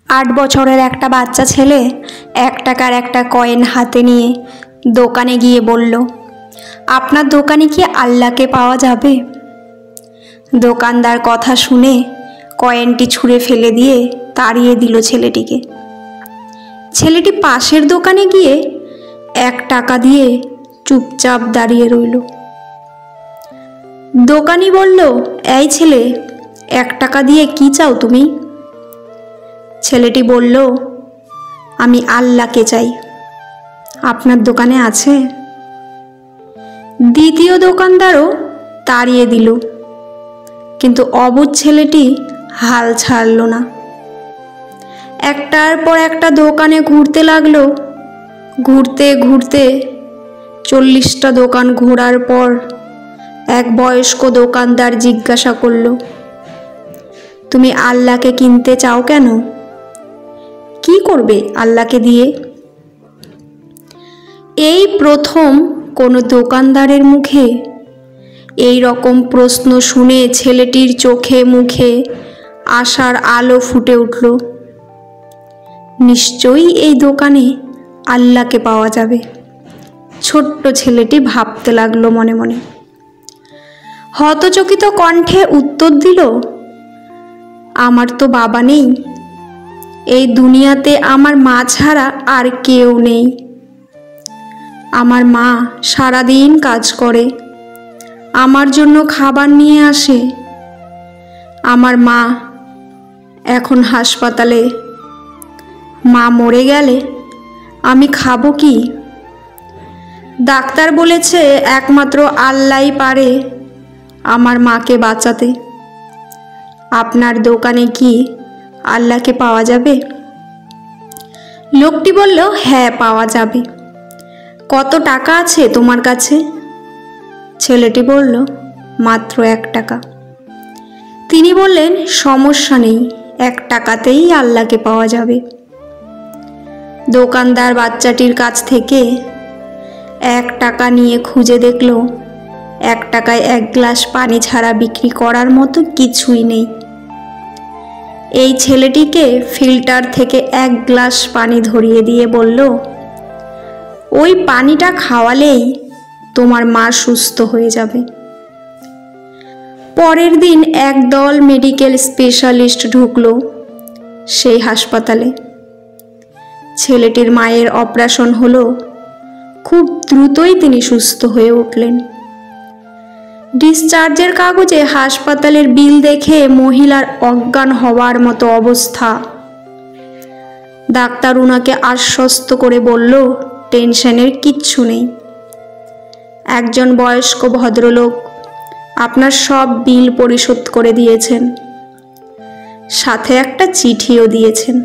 8 বছরের একটা বাচ্চা ছেলে 1 টাকার একটা কয়েন হাতে নিয়ে দোকানে গিয়ে বলল, আপনার দোকানে কি আল্লাহকে পাওয়া যাবে? দোকানদার কথা শুনে কয়েনটি ছুঁড়ে ফেলে দিয়ে তাড়িয়ে দিল ছেলেটিকে। ছেলেটি পাশের দোকানে গিয়ে 1 টাকা দিয়ে চুপচাপ দাঁড়িয়ে রইল। দোকানি বলল, এই ছেলে, 1 টাকা দিয়ে কি চাও তুমি? ছেলেটি বলল, আমি আল্লাহকে চাই, আপনার দোকানে আছে? দ্বিতীয় দোকানদারও তাড়িয়ে দিল, কিন্তু অবুঝ ছেলেটি হাল ছাড়ল না। একটার পর একটা দোকানে ঘুরতে লাগলো। ঘুরতে ঘুরতে 40টা দোকান ঘোরার পর এক বয়স্ক দোকানদার জিজ্ঞাসা করল, তুমি আল্লাহকে কিনতে চাও কেন? কি করবে আল্লাহকে দিয়ে? এই প্রথম কোনো দোকানদারের মুখে এই রকম প্রশ্ন শুনে ছেলেটির চোখে মুখে আশার আলো ফুটে উঠল। নিশ্চয়ই এই দোকানে আল্লাহকে পাওয়া যাবে। ছোট্ট ছেলেটি ভাবতে লাগলো মনে মনে। হতচকিত কণ্ঠে উত্তর দিল, আমার তো বাবা নেই, এই দুনিয়াতে আমার মা ছাড়া আর কেউ নেই। আমার মা সারাদিন কাজ করে, আমার জন্য খাবার নিয়ে আসে। আমার মা এখন হাসপাতালে। মা মরে গেলে আমি খাবো কি? ডাক্তার বলেছে একমাত্র আল্লাহই পারে আমার মাকে বাঁচাতে। আপনার দোকানে কি আল্লাহকে পাওয়া যাবে? লোকটি বলল, হ্যাঁ, পাওয়া যাবে। কত টাকা আছে তোমার কাছে? ছেলেটি বলল, মাত্র 1 টাকা। তিনি বললেন, সমস্যা নেই, 1 টাকাতেই আল্লাহকে পাওয়া যাবে। দোকানদার বাচ্চাটির কাছ থেকে 1 টাকা নিয়ে খুঁজে দেখল 1 টাকায় 1 গ্লাস পানি ছাড়া বিক্রি করার মতো কিছুই নেই। এই ছেলেটিকে ফিল্টার থেকে 1 গ্লাস পানি ধরিয়ে দিয়ে বলল, ওই পানিটা খাওয়ালেই তোমার মা সুস্থ হয়ে যাবে। পরের দিন একদল মেডিকেল স্পেশালিস্ট ঢুকলো সেই হাসপাতালে। ছেলেটির মায়ের অপারেশন হলো। খুব দ্রুতই তিনি সুস্থ হয়ে উঠলেন। ডিসচার্জের কাগজে হাসপাতালের বিল দেখে মহিলার অজ্ঞান হওয়ার মতো অবস্থা। ডাক্তার উনাকে আশ্বস্ত করে বলল, টেনশনের কিচ্ছু নেই। একজন বয়স্ক ভদ্রলোক আপনার সব বিল পরিশোধ করে দিয়েছেন, সাথে একটা চিঠিও দিয়েছেন।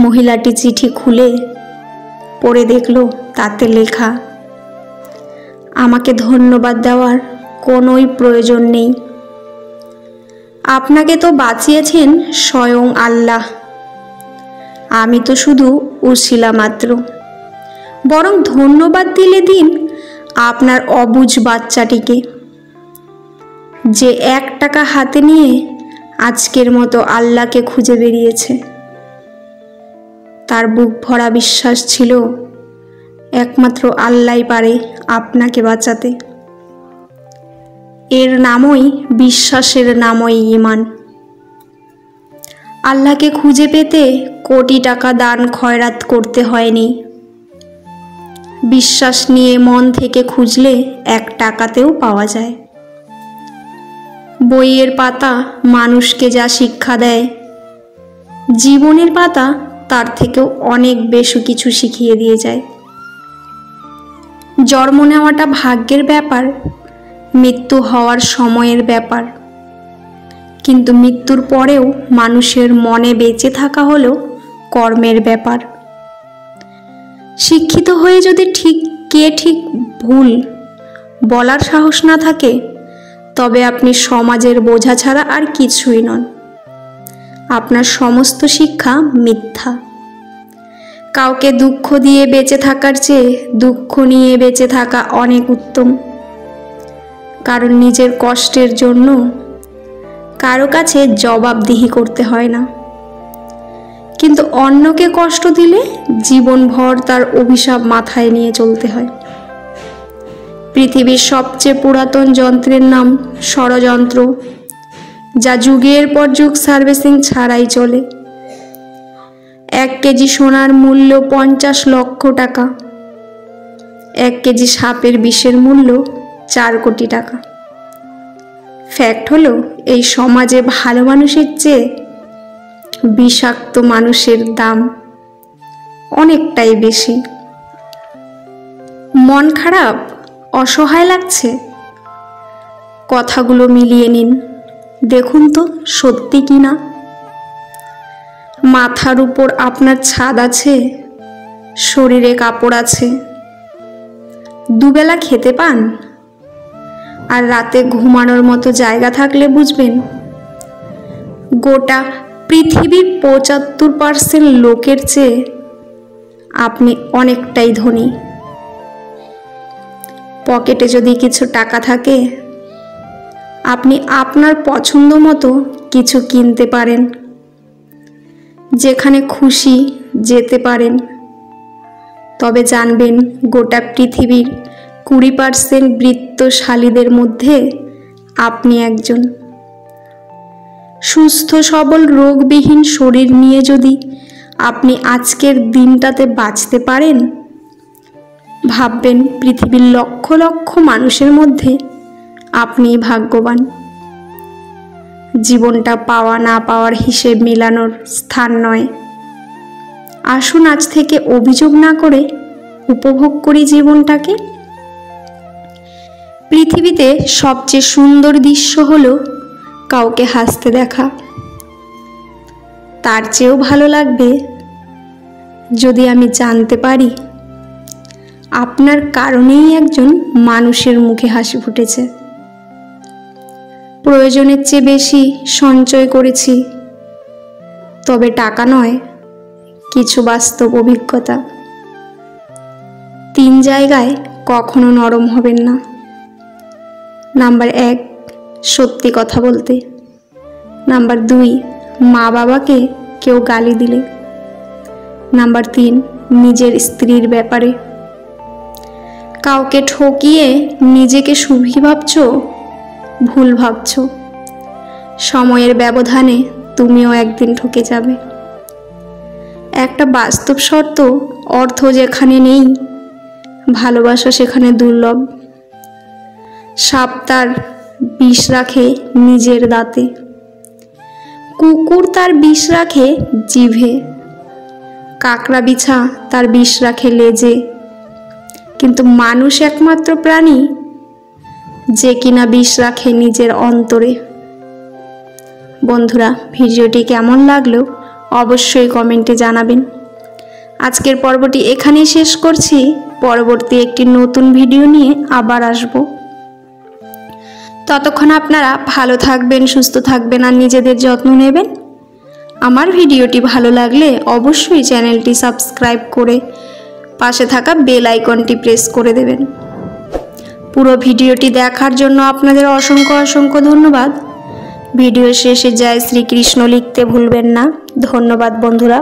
মহিলাটি চিঠি খুলে পড়ে দেখল, তাতে লেখা, আমাকে ধন্যবাদ দেওয়ার কোনোই প্রয়োজন নেই। আপনাকে তো বাঁচিয়েছেন স্বয়ং আল্লাহ। আমি তো শুধু উসিলা মাত্র। বরং ধন্যবাদ দিলে দিন আপনার অবুঝ বাচ্চাটিকে, যে 1 টাকা হাতে নিয়ে আজকের মতো আল্লাহকে খুঁজে বেরিয়েছে। তার বুক ভরা বিশ্বাস ছিল একমাত্র আল্লাহই পারে আপনাকে বাঁচাতে। এর নামই বিশ্বাসের নামই ঈমান। আল্লাহকে খুঁজে পেতে কোটি টাকা দান খয়রাত করতে হয়নি। বিশ্বাস নিয়ে মন থেকে খুঁজলে 1 টাকাতেও পাওয়া যায়। বইয়ের পাতা মানুষকে যা শিক্ষা দেয়, জীবনের পাতা তার থেকেও অনেক বেশি কিছু শিখিয়ে দিয়ে যায়। জন্ম নেওয়াটা ভাগ্যের ব্যাপার, মৃত্যু হওয়ার সময়ের ব্যাপার, কিন্তু মৃত্যুর পরেও মানুষের মনে বেঁচে থাকা হলো কর্মের ব্যাপার। শিক্ষিত হয়ে যদি কে ঠিক ভুল বলার সাহস না থাকে, তবে আপনি সমাজের বোঝা ছাড়া আর কিছুই নন। আপনার সমস্ত শিক্ষা মিথ্যা। কাউকে দুঃখ দিয়ে বেঁচে থাকার চেয়ে দুঃখ নিয়ে বেঁচে থাকা অনেক উত্তম। কারণ নিজের কষ্টের জন্য কারো কাছে জবাবদিহি করতে হয় না। কিন্তু অন্যকে কষ্ট দিলে জীবনভর তার অভিশাপ মাথায় নিয়ে চলতে হয়। পৃথিবীর সবচেয়ে পুরাতন যন্ত্রের নাম ষড়যন্ত্র, যা যুগের পর যুগ সার্ভিসিং ছাড়াই চলে। 1 কেজি সোনার মূল্য 50 লক্ষ টাকা, 1 কেজি সাপের বিষের মূল্য 4 কোটি টাকা। ফ্যাক্ট হলো, এই সমাজে ভালো মানুষের চেয়ে বিষাক্ত মানুষের দাম অনেকটাই বেশি। মন খারাপ, অসহায় লাগছে? কথাগুলো মিলিয়ে নিন, দেখুন তো সত্যি কি না। মাথার উপর আপনার ছাদ আছে, শরীরে কাপড় আছে, দুবেলা খেতে পান, আর রাতে ঘুমানোর মতো জায়গা থাকলে বুঝবেন গোটা পৃথিবীর 75% লোকের চেয়ে আপনি অনেকটাই ধনী। পকেটে যদি কিছু টাকা থাকে, আপনি আপনার পছন্দ মতো কিছু কিনতে পারেন, যেখানে খুশি যেতে পারেন। তবে জানবেন, গোটা পৃথিবীর 20% বৃত্তশালীদের মধ্যে আপনি একজন। সুস্থ সবল রোগবিহীন শরীর নিয়ে যদি আপনি আজকের দিনটাতে বাঁচতে পারেন, ভাববেন পৃথিবীর লক্ষ লক্ষ মানুষের মধ্যে আপনিই ভাগ্যবান। জীবনটা পাওয়া না পাওয়ার হিসেব মেলানোর স্থান নয়। আসুন আজ থেকে অভিযোগ না করে উপভোগ করি জীবনটাকে। পৃথিবীতে সবচেয়ে সুন্দর দৃশ্য হলো কাউকে হাসতে দেখা। তার চেয়েও ভালো লাগবে যদি আমি জানতে পারি আপনার কারণেই একজন মানুষের মুখে হাসি ফুটেছে। প্রয়োজনের চেয়ে বেশি সঞ্চয় করেছি, তবে টাকা নয়, কিছু বাস্তব অভিজ্ঞতা। 3 জায়গায় কখনো নরম হবেন না। নাম্বার 1, সত্যি কথা বলতে। নাম্বার 2, মা বাবাকে কেউ গালি দিলে। নাম্বার 3, নিজের স্ত্রীর ব্যাপারে। কাউকে ঠকিয়ে নিজেকে সুখী ভাবছো, ভুল ভাবছো। সময়ের ব্যবধানে তুমিও একদিন ঠকে যাবে। একটা বাস্তব শর্ত, অর্থ যেখানে নেই, ভালোবাসা সেখানে দুর্লভ। সাপ তার বিষ রাখে নিজের দাঁতে, কুকুর তার বিষ রাখে জিভে, কাকড়া বিছা তার বিষ রাখে লেজে, কিন্তু মানুষ একমাত্র প্রাণী যে কিনা বিষ রাখে নিজের অন্তরে। বন্ধুরা, ভিডিওটি কেমন লাগলো অবশ্যই কমেন্টে জানাবেন। আজকের পর্বটি এখানেই শেষ করছি। পরবর্তী একটি নতুন ভিডিও নিয়ে আবার আসব। ততক্ষণ আপনারা ভালো থাকবেন, সুস্থ থাকবেন আর নিজেদের যত্ন নেবেন। আমার ভিডিওটি ভালো লাগলে অবশ্যই চ্যানেলটি সাবস্ক্রাইব করে পাশে থাকা বেল আইকনটি প্রেস করে দেবেন। পুরো ভিডিওটি দেখার জন্য আপনাদের অসংখ্য অসংখ্য ধন্যবাদ। ভিডিও শেষে জয় শ্রীকৃষ্ণ লিখতে ভুলবেন না। ধন্যবাদ বন্ধুরা।